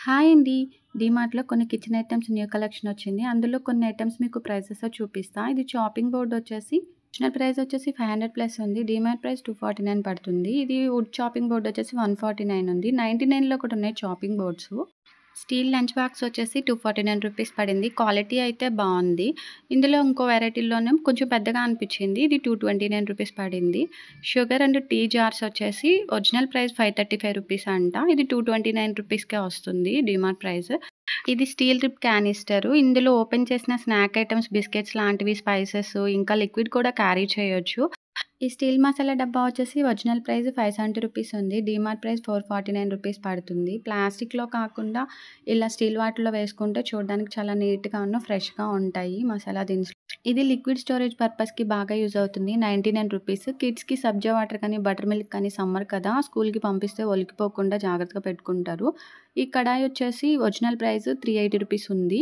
Hi అండి. డీమార్ట్‌లో కొన్ని kitchen items new collection వచ్చింది. అందులో కొన్ని ఐటెమ్స్ మీకు ప్రైసెస్‌తో చూపిస్తా. ఇది చాపింగ్ బోర్డ్ వచ్చేసి ఒరిజినల్ ప్రైస్ వచ్చేసి 500 ప్లస్ ఉంది. డీమార్ట్ ప్రైస్ 249 పడుతుంది. ఇది వుడ్ చాపింగ్ బోర్డ్ వచ్చేసి 149 ఉంది. 99లో కూడా ఉన్నాయి chopping boards. Steel lunch box వచ్చేసి 249 రూపీస్ పడింది. క్వాలిటీ అయితే బావుంది. ఇందులో ఇంకో వెరైటీలోనే కొంచెం పెద్దగా అనిపించింది. ఇది 229 రూపీస్ పడింది. షుగర్ అండ్ టీ జార్స్ వచ్చేసి ఒరిజినల్ ప్రైస్ 535 రూపీస్ అంట. ఇది 229 రూపీస్‌కే వస్తుంది డీమార్ట్ ప్రైస్. ఇది స్టీల్ రిప్ క్యానిస్టరు. ఇందులో ఓపెన్ చేసిన స్నాక్ ఐటెమ్స్, బిస్కెట్స్ లాంటివి, స్పైసెస్ ఇంకా లిక్విడ్ కూడా క్యారీ చేయొచ్చు. ఈ స్టీల్ మసాలా డబ్బా వచ్చేసి ఒరిజినల్ ప్రైస్ 570 రూపీస్ ఉంది. డీమార్ట్ ప్రైస్ 449 రూపీస్ పడుతుంది. ప్లాస్టిక్‌లో కాకుండా ఇలా స్టీల్ వాటిలో వేసుకుంటే చూడడానికి చాలా నీట్‌గాను, ఫ్రెష్‌గా ఉంటాయి మసాలా దినుసులు. ఇది లిక్విడ్ స్టోరేజ్ పర్పస్‌కి బాగా యూజ్ అవుతుంది. 99 రూపీస్. కిడ్స్‌కి సబ్జా వాటర్ కానీ, బటర్ మిల్క్ కానీ సమ్మర్ కదా! స్కూల్‌కి పంపిస్తే ఒలికిపోకుండా జాగ్రత్తగా పెట్టుకుంటారు. ఈ కడాయి వచ్చేసి ఒరిజినల్ ప్రైస్ 380 రూపీస్ ఉంది.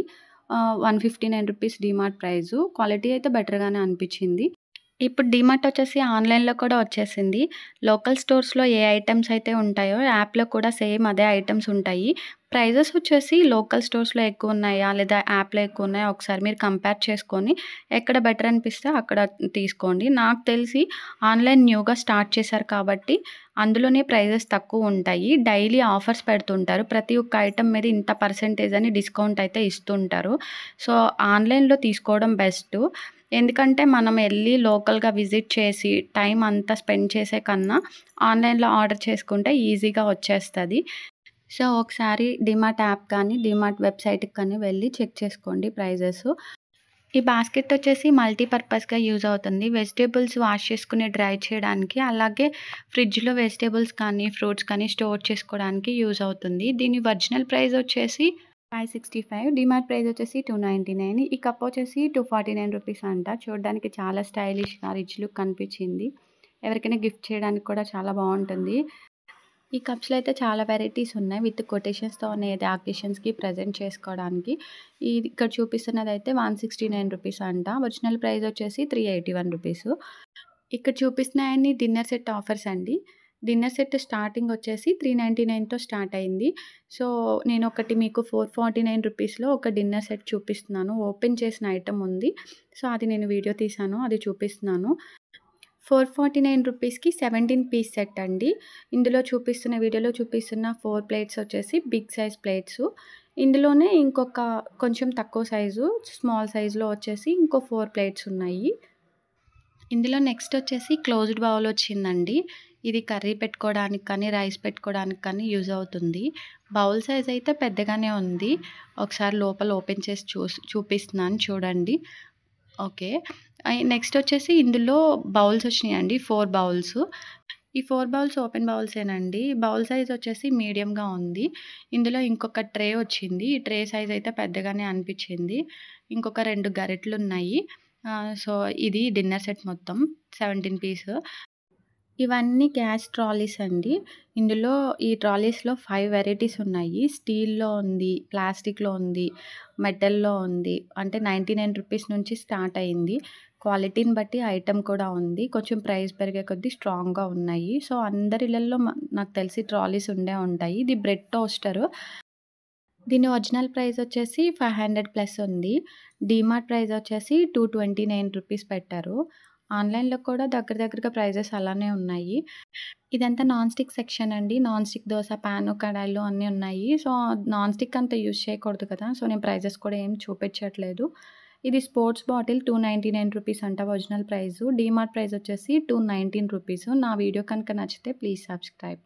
159 రూపీస్ డీమార్ట్ ప్రైసు. క్వాలిటీ అయితే బెటర్‌గానే అనిపించింది. ఇప్పుడు డీమార్ట్ వచ్చేసి ఆన్‌లైన్‌లో కూడా వచ్చేసింది. లోకల్ స్టోర్స్‌లో ఏ ఐటెమ్స్ అయితే ఉంటాయో యాప్‌లో కూడా సేమ్ అదే ఐటెమ్స్ ఉంటాయి. ప్రైజెస్ వచ్చేసి లోకల్ స్టోర్స్‌లో ఎక్కువున్నాయా? లేదా యాప్‌లో ఎక్కువున్నాయా? ఒకసారి మీరు కంపేర్ చేసుకొని ఎక్కడ బెటర్ అనిపిస్తే అక్కడ తీసుకోండి. నాకు తెలిసి ఆన్‌లైన్ న్యూగా స్టార్ట్ చేశారు కాబట్టి అందులోనే ప్రైజెస్ తక్కువుంటాయి. డైలీ ఆఫర్స్ పెడుతుంటారు. ప్రతి ఒక్క ఐటెమ్ మీద ఇంత పర్సెంటేజ్ అని డిస్కౌంట్ అయితే ఇస్తుంటారు. సో, ఆన్‌లైన్‌లో తీసుకోవడం బెస్టు. ఎందుకంటే మనం ఎళ్లి లోకల్‌గా విజిట్ చేసి టైం అంతా స్పెండ్ చేసే కన్నా ఆన్‌లైన్‌లో ఆర్డర్ చేసుకుంటే ఈజీగా వచ్చేస్తది. సో, ఒకసారి డీమార్ట్ యాప్ కానీ, డీమార్ట్ వెబ్‌సైట్‌కి కానీ వెళ్లి చెక్ చేసుకోండి ప్రైజెస్. ఈ బాస్కెట్ వచ్చేసి మల్టీపర్పస్‌గా యూజ్ అవుతుంది. వెజిటబుల్స్ వాష్ చేసుకొని డ్రై చేయడానికి, అలాగే ఫ్రిడ్జ్‌లో వెజిటబుల్స్ కానీ, ఫ్రూట్స్ కానీ స్టోర్ చేసుకోవడానికి యూజ్ అవుతుంది. దీని ఒరిజినల్ ప్రైస్ వచ్చేసి 565. డీమార్ట్ ప్రైస్ వచ్చేసి 299. ఈ కప్ వచ్చేసి 249 రూపీస్ అంట. చూడడానికి చాలా స్టైలిష్‌గా రిచ్ లుక్ కనిపించింది. ఎవరికైనా గిఫ్ట్ చేయడానికి కూడా చాలా బావుంటుంది. ఈ కప్స్‌లో అయితే చాలా వెరైటీస్ ఉన్నాయి. విత్ కొటేషన్స్‌తో ఉన్నాయి. ఏది అకేషన్స్‌కి ప్రెజెంట్ చేసుకోవడానికి. ఇది ఇక్కడ చూపిస్తున్నదైతే 169 రూపీస్ అంట. ఒరిజినల్ ప్రైస్ వచ్చేసి 381 రూపీస్. ఇక్కడ చూపిస్తున్నాయన్ని డిన్నర్ సెట్ ఆఫర్స్ అండి. డిన్నర్ సెట్ స్టార్టింగ్ వచ్చేసి 399తో స్టార్ట్ అయింది. సో, నేనొకటి మీకు 449 రూపీస్‌లో ఒక డిన్నర్ సెట్ చూపిస్తున్నాను. ఓపెన్ చేసిన ఐటెమ్ ఉంది. సో, అది నేను వీడియో తీశాను. అది చూపిస్తున్నాను. 449 రూపీస్‌కి 17 పీస్ సెట్ అండి. ఇందులో చూపిస్తున్న వీడియోలో చూపిస్తున్న 4 ప్లేట్స్ వచ్చేసి బిగ్ సైజ్ ప్లేట్సు. ఇందులోనే ఇంకొక కొంచెం తక్కువ సైజు, స్మాల్ సైజ్‌లో వచ్చేసి ఇంకో 4 ప్లేట్స్ ఉన్నాయి. ఇందులో నెక్స్ట్ వచ్చేసి క్లోజ్డ్ బౌల్ వచ్చిందండి. ఇది కర్రీ పెట్టుకోవడానికి కానీ, రైస్ పెట్టుకోవడానికి కానీ యూజ్ అవుతుంది. బౌల్ సైజ్ అయితే పెద్దగానే ఉంది. ఒకసారి లోపల ఓపెన్ చేసి చూపిస్తున్నాను చూడండి. ఓకే. నెక్స్ట్ వచ్చేసి ఇందులో బౌల్స్ వచ్చినాయండి. 4 బౌల్స్. ఈ 4 బౌల్స్ ఓపెన్ బౌల్సేనండి. బౌల్ సైజ్ వచ్చేసి మీడియంగా ఉంది. ఇందులో ఇంకొక ట్రే వచ్చింది. ఈ ట్రే సైజ్ అయితే పెద్దగానే అనిపించింది. ఇంకొక 2 గరిటెలున్నాయి. సో, ఇది డిన్నర్ సెట్ మొత్తం 17 పీస్. ఇవన్నీ గ్యాస్ ట్రాలీస్ అండి. ఇందులో ఈ ట్రాలీస్‌లో 5 వెరైటీస్ ఉన్నాయి. స్టీల్‌లో ఉంది, ప్లాస్టిక్‌లో ఉంది, మెటల్‌లో ఉంది. అంటే 99 రూపీస్ నుంచి స్టార్ట్ అయింది. క్వాలిటీని బట్టి ఐటెమ్ కూడా ఉంది. కొంచెం ప్రైస్ పెరిగే కొద్దీ స్ట్రాంగ్‌గా ఉన్నాయి. సో, అందరి ఇళ్లల్లో నాకు తెలిసి ట్రాలీస్ ఉండే ఉంటాయి. ఇది బ్రెడ్ టోస్టరు. దీని ఒరిజినల్ ప్రైస్ వచ్చేసి 500 ప్లస్ ఉంది. డీమార్ట్ ప్రైస్ వచ్చేసి 229 రూపీస్ పెట్టారు. ఆన్‌లైన్‌లో కూడా దగ్గరగా ప్రైజెస్ అలానే ఉన్నాయి. ఇదంతా నాన్ స్టిక్ సెక్షన్ అండి. నాన్ స్టిక్ దోస పాను, కడాయిలు అన్నీ ఉన్నాయి. సో, నాన్ స్టిక్ అంత యూజ్ చేయకూడదు కదా! సో, నేను ప్రైజెస్ కూడా ఏం చూపించట్లేదు. ఇది స్పోర్ట్స్ బాటిల్ 299 రూపీస్ అంట ఒరిజినల్ ప్రైసు. డీమార్ట్ ప్రైస్ వచ్చేసి 219 రూపీస్. నా వీడియో కనుక నచ్చితే ప్లీజ్ సబ్స్క్రైబ్.